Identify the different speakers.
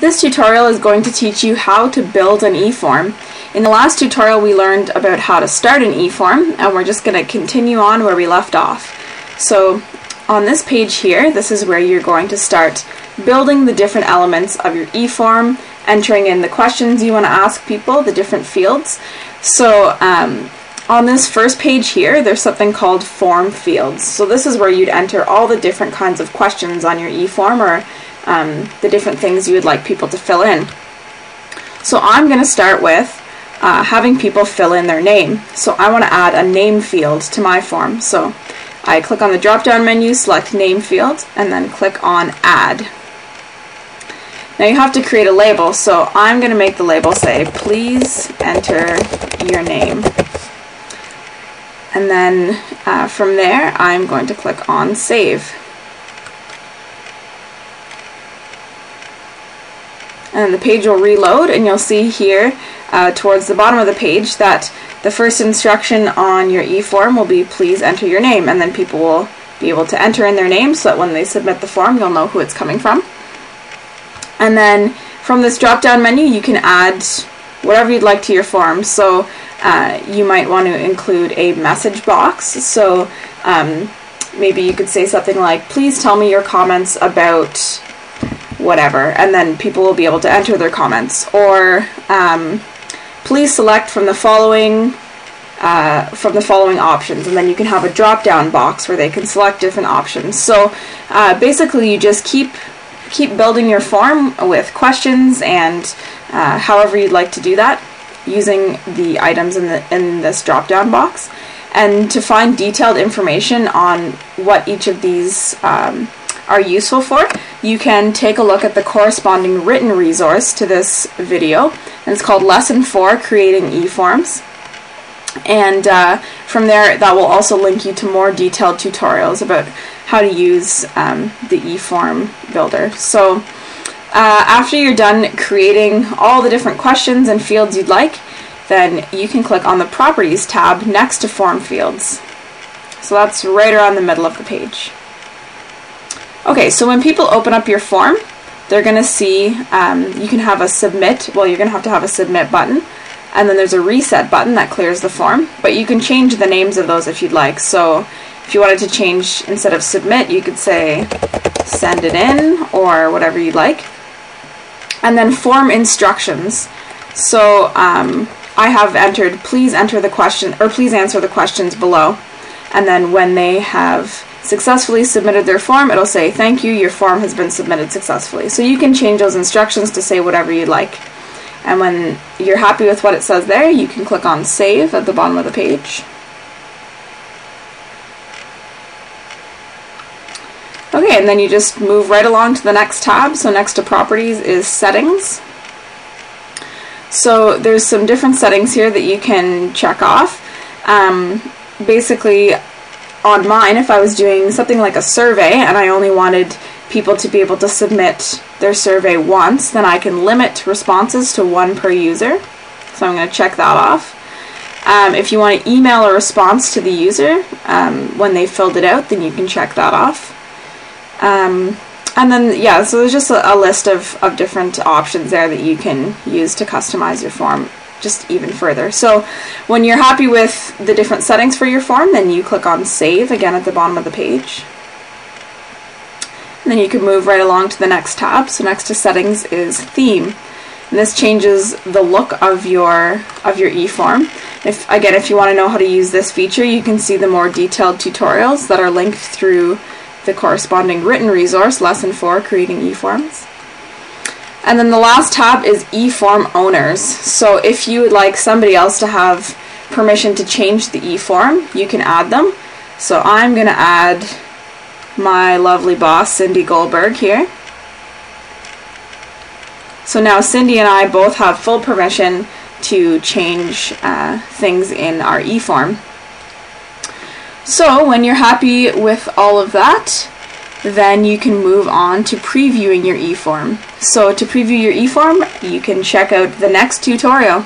Speaker 1: This tutorial is going to teach you how to build an eForm. In the last tutorial we learned about how to start an eForm, and we're just going to continue on where we left off. So on this page here, this is where you're going to start building the different elements of your eForm, entering in the questions you want to ask people, the different fields. So on this first page here, there's something called form fields. So this is where you'd enter all the different kinds of questions on your eForm, or the different things you would like people to fill in. So I'm going to start with having people fill in their name. So I want to add a name field to my form. So I click on the drop-down menu, select name field, and then click on add. Now you have to create a label, so I'm going to make the label say, please enter your name. And then from there, I'm going to click on save. And the page will reload, and you'll see here towards the bottom of the page that the first instruction on your eForm will be please enter your name, and then people will be able to enter in their name so that when they submit the form you'll know who it's coming from. And then from this drop down menu you can add whatever you'd like to your form. So you might want to include a message box, so maybe you could say something like, please tell me your comments about whatever, and then people will be able to enter their comments. Or please select from the following options, and then you can have a drop down box where they can select different options. So basically you just keep building your form with questions and however you'd like to do that, using the items in this drop down box. And to find detailed information on what each of these are useful for, you can take a look at the corresponding written resource to this video, and it's called Lesson 4, Creating eForms. And from there, that will also link you to more detailed tutorials about how to use the eForm builder. So after you're done creating all the different questions and fields you'd like, then you can click on the Properties tab next to Form Fields. So that's right around the middle of the page. Okay, so when people open up your form, they're going to see you can have a submit, well, you're going to have a submit button, and then there's a reset button that clears the form, but you can change the names of those if you'd like. So if you wanted to change, instead of submit, you could say send it in, or whatever you'd like. And then form instructions. So I have entered, please enter the question, or please answer the questions below, and then when they have successfully submitted their form, it'll say, thank you, your form has been submitted successfully. So you can change those instructions to say whatever you'd like. And when you're happy with what it says there, you can click on Save at the bottom of the page. Okay, and then you just move right along to the next tab. So next to Properties is Settings. So there's some different settings here that you can check off. Basically, on mine, if I was doing something like a survey and I only wanted people to be able to submit their survey once, then I can limit responses to 1 per user. So I'm going to check that off. If you want to email a response to the user when they filled it out, then you can check that off. And then, yeah, so there's just a list of different options there that you can use to customize your form just even further. So when you're happy with the different settings for your form, then you click on Save again at the bottom of the page. And then you can move right along to the next tab. So next to Settings is Theme. And this changes the look of your eForm. If you want to know how to use this feature, you can see the more detailed tutorials that are linked through the corresponding written resource, Lesson 4, Creating eForms. And then the last tab is eForm Owners. So if you would like somebody else to have permission to change the eForm, you can add them. So I'm going to add my lovely boss, Cindy Goldberg, here. So now Cindy and I both have full permission to change things in our eForm. So when you're happy with all of that, then you can move on to previewing your eForm. So to preview your eForm, you can check out the next tutorial.